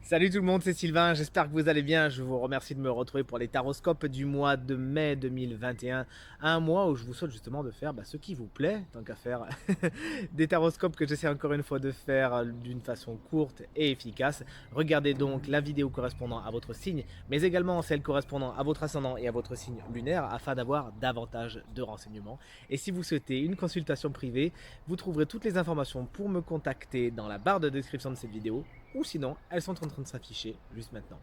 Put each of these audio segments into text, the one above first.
Salut tout le monde, c'est Sylvain, j'espère que vous allez bien. Je vous remercie de me retrouver pour les taroscopes du mois de mai 2021. Un mois où je vous souhaite justement de faire ce qui vous plaît, tant qu'à faire. Des taroscopes que j'essaie encore une fois de faire d'une façon courte et efficace. Regardez donc la vidéo correspondant à votre signe, mais également celle correspondant à votre ascendant et à votre signe lunaire afin d'avoir davantage de renseignements. Et si vous souhaitez une consultation privée, vous trouverez toutes les informations pour me contacter dans la barre de description de cette vidéo ou sinon elles sont en train de s'afficher juste maintenant.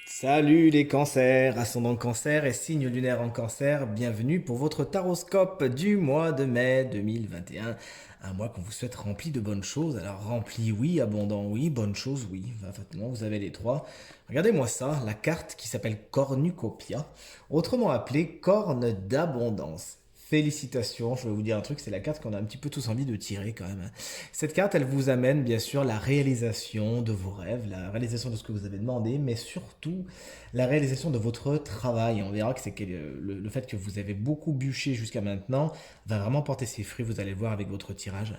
Salut les cancers, ascendant cancer et signe lunaire en cancer, bienvenue pour votre taroscope du mois de mai 2021. Un mois qu'on vous souhaite rempli de bonnes choses. Alors rempli oui, abondant oui, bonnes choses oui. Effectivement, vous avez les trois. Regardez-moi ça, la carte qui s'appelle Cornucopia, autrement appelée corne d'abondance. Félicitations, je vais vous dire un truc, c'est la carte qu'on a un petit peu tous envie de tirer quand même. Cette carte, elle vous amène bien sûr la réalisation de vos rêves, la réalisation de ce que vous avez demandé, mais surtout la réalisation de votre travail. On verra que c'est que le fait que vous avez beaucoup bûché jusqu'à maintenant va vraiment porter ses fruits, vous allez le voir avec votre tirage.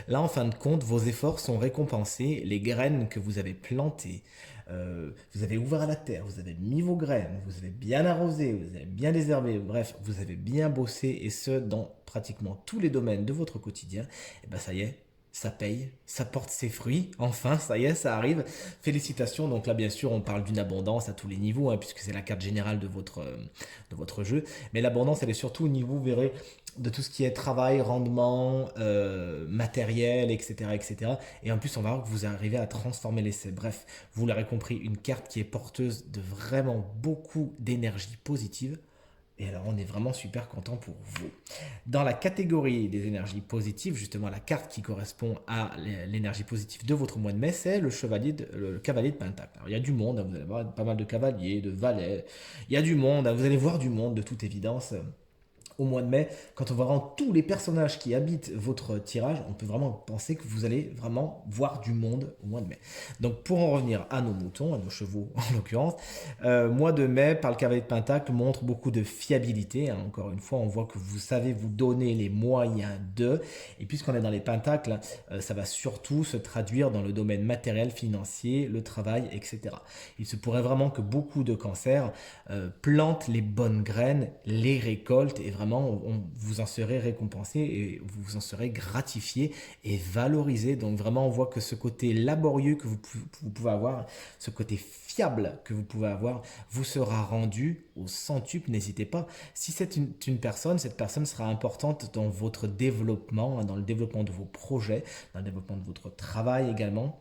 Là, en fin de compte, vos efforts sont récompensés, les graines que vous avez plantées, vous avez ouvert à la terre, vous avez mis vos graines, vous avez bien arrosé, vous avez bien désherbé, bref, vous avez bien bossé et ce dans pratiquement tous les domaines de votre quotidien. Et ben ça y est, ça paye, ça porte ses fruits, enfin, ça y est, ça arrive. Félicitations, donc là bien sûr on parle d'une abondance à tous les niveaux, hein, puisque c'est la carte générale de votre jeu, mais l'abondance elle est surtout au niveau, vous verrez, de tout ce qui est travail, rendement, matériel, etc., etc. Et en plus, on va voir que vous arrivez à transformer l'essai. Bref, vous l'aurez compris, une carte qui est porteuse de vraiment beaucoup d'énergie positive. Et alors, on est vraiment super content pour vous. Dans la catégorie des énergies positives, justement, la carte qui correspond à l'énergie positive de votre mois de mai, c'est le cavalier de Pentacle. Alors, il y a du monde, hein, vous allez voir pas mal de cavaliers, de valets. Il y a du monde, hein, vous allez voir du monde de toute évidence au mois de mai, quand on va rendre tous les personnages qui habitent votre tirage, on peut vraiment penser que vous allez vraiment voir du monde au mois de mai. Donc pour en revenir à nos moutons, à nos chevaux en l'occurrence, mois de mai par le cavalier de Pentacle montre beaucoup de fiabilité, hein. Encore une fois, on voit que vous savez vous donner les moyens de, et puisqu'on est dans les pentacles, ça va surtout se traduire dans le domaine matériel, financier, le travail, etc. Il se pourrait vraiment que beaucoup de cancers plantent les bonnes graines, les récoltent et vraiment vous en serez récompensé et vous en serez gratifié et valorisé. Donc vraiment on voit que ce côté laborieux que vous pouvez avoir, ce côté fiable que vous pouvez avoir, vous sera rendu au centuple. N'hésitez pas. Si c'est une personne, cette personne sera importante dans votre développement, hein, dans le développement de vos projets, dans le développement de votre travail également.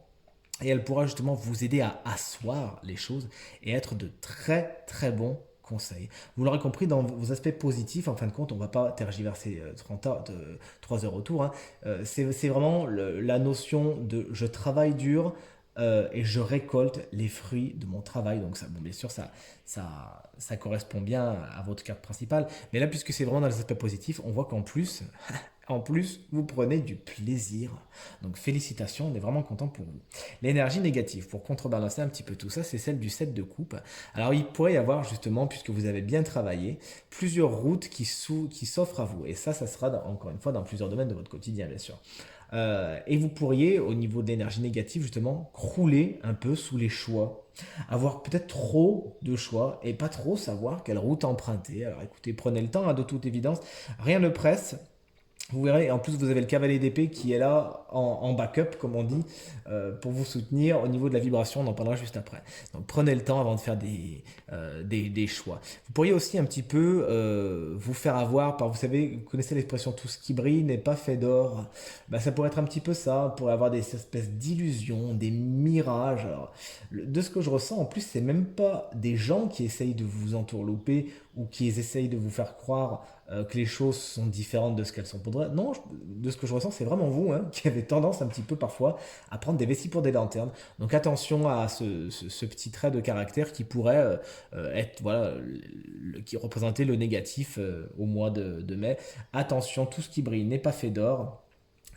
Et elle pourra justement vous aider à asseoir les choses et être de très très bons conseils. Vous l'aurez compris, dans vos aspects positifs, en fin de compte, on ne va pas tergiverser 3 heures autour, hein. C'est vraiment la notion de je travaille dur et je récolte les fruits de mon travail. Donc ça, bon, bien sûr, ça correspond bien à votre carte principale. Mais là, puisque c'est vraiment dans les aspects positifs, on voit qu'en plus, en plus, vous prenez du plaisir. Donc félicitations, on est vraiment content pour vous. L'énergie négative, pour contrebalancer un petit peu tout ça, c'est celle du 7 de coupe. Alors il pourrait y avoir justement, puisque vous avez bien travaillé, plusieurs routes qui s'offrent à vous. Et ça sera encore une fois dans plusieurs domaines de votre quotidien, bien sûr. Et vous pourriez, au niveau de l'énergie négative, justement, crouler un peu sous les choix. Avoir peut-être trop de choix et pas trop savoir quelle route emprunter. Alors écoutez, prenez le temps, hein, de toute évidence. Rien ne presse. Vous verrez, en plus vous avez le cavalier d'épée qui est là en backup, comme on dit, pour vous soutenir au niveau de la vibration, on en parlera juste après. Donc prenez le temps avant de faire des choix. Vous pourriez aussi un petit peu vous faire avoir par, vous savez, vous connaissez l'expression tout ce qui brille n'est pas fait d'or. Ben, ça pourrait être un petit peu ça, on pourrait avoir des espèces d'illusions, des mirages. Alors, de ce que je ressens, en plus, c'est même pas des gens qui essayent de vous entourlouper ou qui essayent de vous faire croire que les choses sont différentes de ce qu'elles sont pour vrai. Non, de ce que je ressens, c'est vraiment vous, hein, qui avez tendance un petit peu parfois à prendre des vessies pour des lanternes. Donc attention à ce petit trait de caractère qui pourrait être, voilà, qui représentait le négatif au mois de mai. Attention, tout ce qui brille n'est pas fait d'or.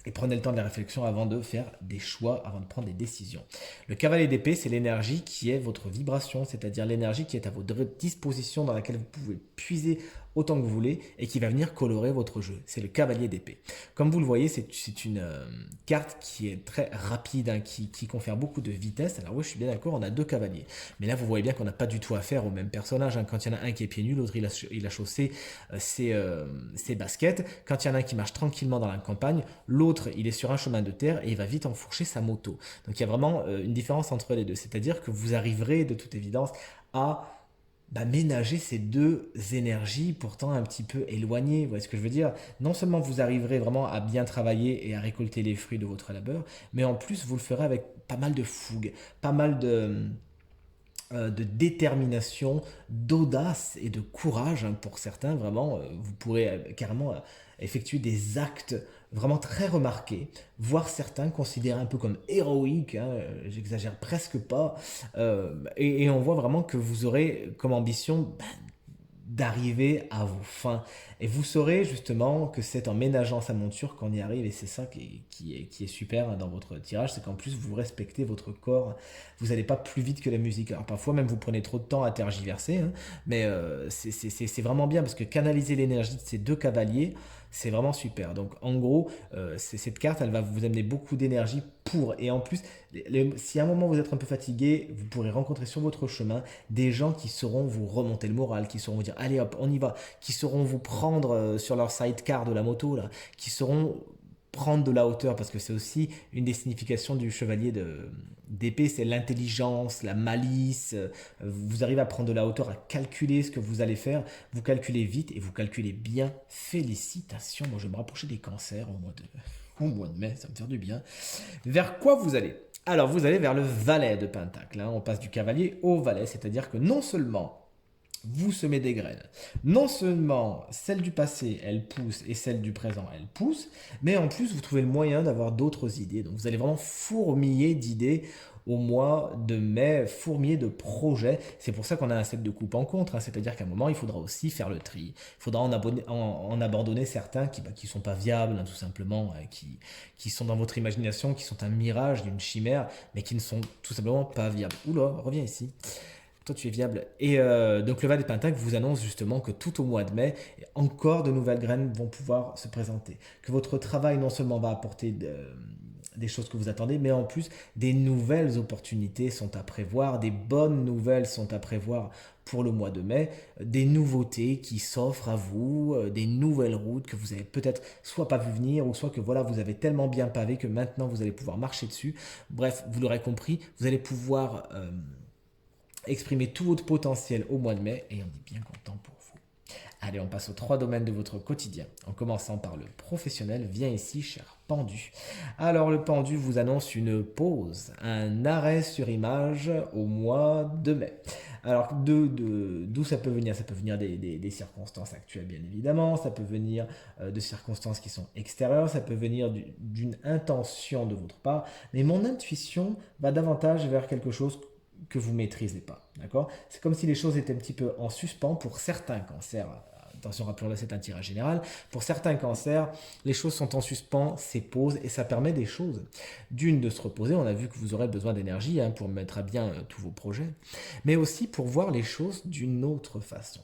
Et prenez le temps de la réflexion avant de faire des choix, avant de prendre des décisions. Le cavalier d'épée, c'est l'énergie qui est votre vibration, c'est-à-dire l'énergie qui est à votre disposition, dans laquelle vous pouvez puiser autant que vous voulez et qui va venir colorer votre jeu. C'est le cavalier d'épée. Comme vous le voyez, c'est une carte qui est très rapide, hein, qui confère beaucoup de vitesse. Alors oui, je suis bien d'accord, on a deux cavaliers. Mais là, vous voyez bien qu'on n'a pas du tout affaire au même personnage, hein. Quand il y en a un qui est pieds nus, l'autre il a chaussé ses baskets. Quand il y en a un qui marche tranquillement dans la campagne, l'autre il est sur un chemin de terre et il va vite enfourcher sa moto. Donc il y a vraiment une différence entre les deux. C'est-à-dire que vous arriverez de toute évidence à ménager ces deux énergies pourtant un petit peu éloignées. Vous voyez ce que je veux dire? Non seulement vous arriverez vraiment à bien travailler et à récolter les fruits de votre labeur, mais en plus vous le ferez avec pas mal de fougue, pas mal de détermination, d'audace et de courage, hein, pour certains. Vraiment, vous pourrez carrément effectuer des actes vraiment très remarqués, voire certains considérés un peu comme héroïques, hein, j'exagère presque pas, et on voit vraiment que vous aurez comme ambition d'arriver à vos fins. Et vous saurez justement que c'est en ménageant sa monture qu'on y arrive, et c'est ça qui est super, hein, dans votre tirage, c'est qu'en plus vous respectez votre corps, vous n'allez pas plus vite que la musique. Alors parfois même vous prenez trop de temps à tergiverser, hein, mais c'est vraiment bien parce que canaliser l'énergie de ces deux cavaliers, c'est vraiment super. Donc en gros, cette carte, elle va vous amener beaucoup d'énergie et en plus, si à un moment vous êtes un peu fatigué, vous pourrez rencontrer sur votre chemin des gens qui sauront vous remonter le moral, qui sauront vous dire allez hop, on y va, qui sauront vous prendre sur leur sidecar de la moto, là, qui sauront prendre de la hauteur, parce que c'est aussi une des significations du chevalier d'épée, c'est l'intelligence, la malice. Vous arrivez à prendre de la hauteur, à calculer ce que vous allez faire, vous calculez vite et vous calculez bien. Félicitations, moi je vais me rapprocher des cancers au mois de mai, ça va me faire du bien. Vers quoi vous allez? Alors vous allez vers le valet de pentacle, hein. On passe du cavalier au valet, c'est-à-dire que non seulement vous semez des graines. Non seulement celle du passé, elle pousse, et celle du présent, elle pousse, mais en plus, vous trouvez le moyen d'avoir d'autres idées. Donc, vous allez vraiment fourmiller d'idées au mois de mai, fourmiller de projets. C'est pour ça qu'on a un set de coupe en contre, hein. C'est-à-dire qu'à un moment, il faudra aussi faire le tri. Il faudra en abandonner certains qui ne sont pas viables, hein, tout simplement, qui sont dans votre imagination, qui sont un mirage d'une chimère, mais qui ne sont tout simplement pas viables. Oula, reviens ici. Toi, tu es viable. Et donc, le Val des Pentacle vous annonce justement que tout au mois de mai, encore de nouvelles graines vont pouvoir se présenter. Que votre travail non seulement va apporter des choses que vous attendez, mais en plus, des nouvelles opportunités sont à prévoir, des bonnes nouvelles sont à prévoir pour le mois de mai, des nouveautés qui s'offrent à vous, des nouvelles routes que vous avez peut-être soit pas vu venir, ou soit que voilà, vous avez tellement bien pavé que maintenant vous allez pouvoir marcher dessus. Bref, vous l'aurez compris, vous allez pouvoir exprimer tout votre potentiel au mois de mai, et on est bien content pour vous. Allez, on passe aux 3 domaines de votre quotidien. En commençant par le professionnel, viens ici, cher pendu. Alors, le pendu vous annonce une pause, un arrêt sur image au mois de mai. Alors, d'où ça peut venir? Ça peut venir des circonstances actuelles, bien évidemment. Ça peut venir de circonstances qui sont extérieures. Ça peut venir d'une intention de votre part. Mais mon intuition va davantage vers quelque chose que vous ne maîtrisez pas, d'accord? C'est comme si les choses étaient un petit peu en suspens pour certains cancers. Attention, rappelons-le, c'est un tirage général. Pour certains cancers, les choses sont en suspens, c'est pause, et ça permet des choses. D'une, de se reposer, on a vu que vous aurez besoin d'énergie, hein, pour mettre à bien tous vos projets, mais aussi pour voir les choses d'une autre façon.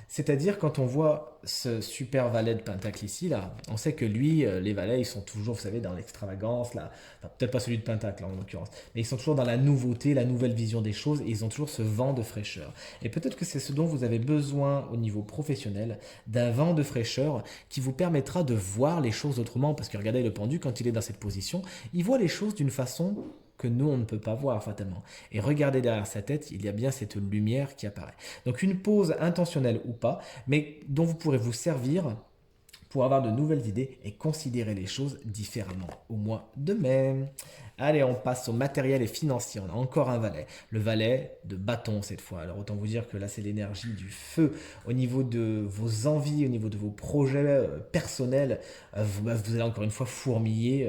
C'est-à-dire, quand on voit ce super valet de Pentacle ici, là, on sait que lui, les valets, ils sont toujours, vous savez, dans l'extravagance, là. Enfin, peut-être pas celui de Pentacle, en l'occurrence, mais ils sont toujours dans la nouveauté, la nouvelle vision des choses, et ils ont toujours ce vent de fraîcheur. Et peut-être que c'est ce dont vous avez besoin au niveau professionnel, d'un vent de fraîcheur qui vous permettra de voir les choses autrement, parce que regardez le pendu, quand il est dans cette position, il voit les choses d'une façon que nous, on ne peut pas voir fatalement. Et regardez derrière sa tête, il y a bien cette lumière qui apparaît. Donc une pause intentionnelle ou pas, mais dont vous pourrez vous servir pour avoir de nouvelles idées et considérer les choses différemment au mois de mai. Allez, on passe au matériel et financier. On a encore un valet. Le valet de bâton cette fois. Alors autant vous dire que là, c'est l'énergie du feu. Au niveau de vos envies, au niveau de vos projets personnels, vous allez encore une fois fourmiller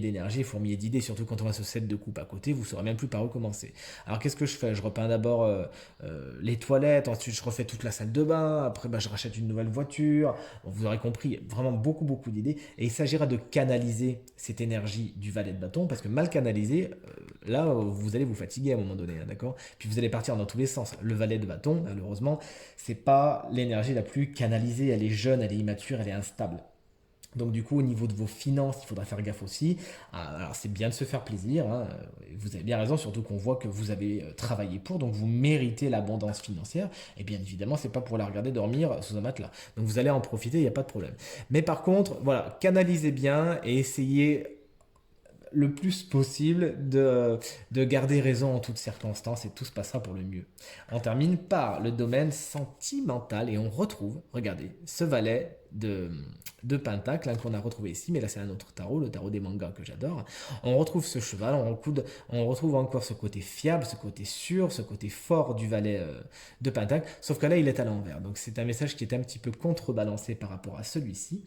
d'énergie, fourmiller d'idées. Surtout quand on a ce set de coupe à côté, vous ne saurez même plus par où commencer. Alors qu'est-ce que je fais? Je repeins d'abord les toilettes, ensuite je refais toute la salle de bain, après je rachète une nouvelle voiture. Bon, vous aurez compris, vraiment beaucoup d'idées. Et il s'agira de canaliser cette énergie du valet de bâton, parce que mal canalisé, là, vous allez vous fatiguer à un moment donné, hein, d'accord? Puis vous allez partir dans tous les sens. Le valet de bâton, malheureusement, c'est pas l'énergie la plus canalisée. Elle est jeune, elle est immature, elle est instable. Donc du coup, au niveau de vos finances, il faudra faire gaffe aussi. Alors c'est bien de se faire plaisir, hein. Vous avez bien raison, surtout qu'on voit que vous avez travaillé pour, donc vous méritez l'abondance financière. Et bien évidemment, c'est pas pour la regarder dormir sous un matelas. Donc vous allez en profiter, il n'y a pas de problème. Mais par contre, voilà, canalisez bien et essayez le plus possible de garder raison en toutes circonstances et tout se passera pour le mieux. On termine par le domaine sentimental et on retrouve, regardez, ce valet de Pentacle hein, qu'on a retrouvé ici, mais là c'est un autre tarot, le tarot des mangas que j'adore. On retrouve ce cheval, on retrouve encore ce côté fiable, ce côté sûr, ce côté fort du valet de Pentacle, sauf que là il est à l'envers. Donc c'est un message qui est un petit peu contrebalancé par rapport à celui-ci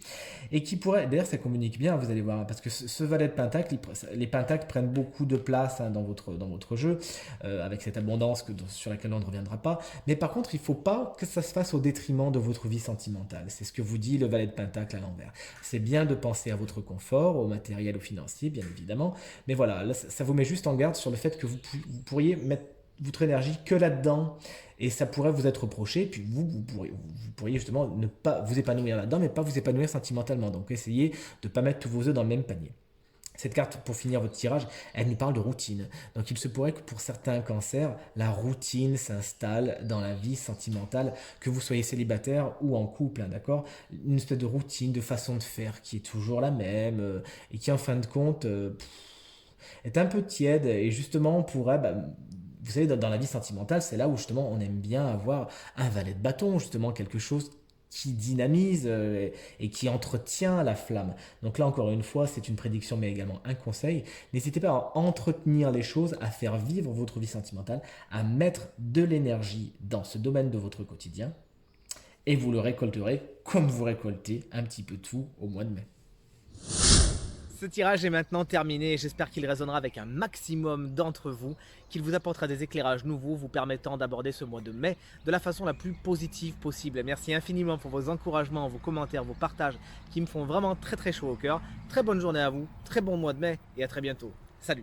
et qui pourrait, d'ailleurs ça communique bien, vous allez voir, parce que ce valet de Pentacle, les pentacles prennent beaucoup de place hein, dans votre jeu, avec cette abondance sur laquelle on ne reviendra pas. Mais par contre, il ne faut pas que ça se fasse au détriment de votre vie sentimentale. C'est ce que vous dit le valet de Pentacle à l'envers. C'est bien de penser à votre confort, au matériel, au financier, bien évidemment. Mais voilà, là, ça vous met juste en garde sur le fait que vous pourriez mettre votre énergie que là-dedans et ça pourrait vous être reproché. Puis vous pourriez justement ne pas vous épanouir là-dedans, mais pas vous épanouir sentimentalement. Donc essayez de ne pas mettre tous vos œufs dans le même panier. Cette carte, pour finir votre tirage, elle nous parle de routine. Donc il se pourrait que pour certains cancers, la routine s'installe dans la vie sentimentale, que vous soyez célibataire ou en couple, hein, d'accord? Une espèce de routine, de façon de faire qui est toujours la même et qui en fin de compte est un peu tiède. Et justement, on pourrait... vous savez, dans la vie sentimentale, c'est là où justement on aime bien avoir un valet de bâton, justement quelque chose qui dynamise et qui entretient la flamme. Donc là, encore une fois, c'est une prédiction, mais également un conseil. N'hésitez pas à entretenir les choses, à faire vivre votre vie sentimentale, à mettre de l'énergie dans ce domaine de votre quotidien, et vous le récolterez comme vous récoltez un petit peu tout au mois de mai. Ce tirage est maintenant terminé et j'espère qu'il résonnera avec un maximum d'entre vous, qu'il vous apportera des éclairages nouveaux vous permettant d'aborder ce mois de mai de la façon la plus positive possible. Merci infiniment pour vos encouragements, vos commentaires, vos partages qui me font vraiment très chaud au cœur. Très bonne journée à vous, très bon mois de mai et à très bientôt. Salut!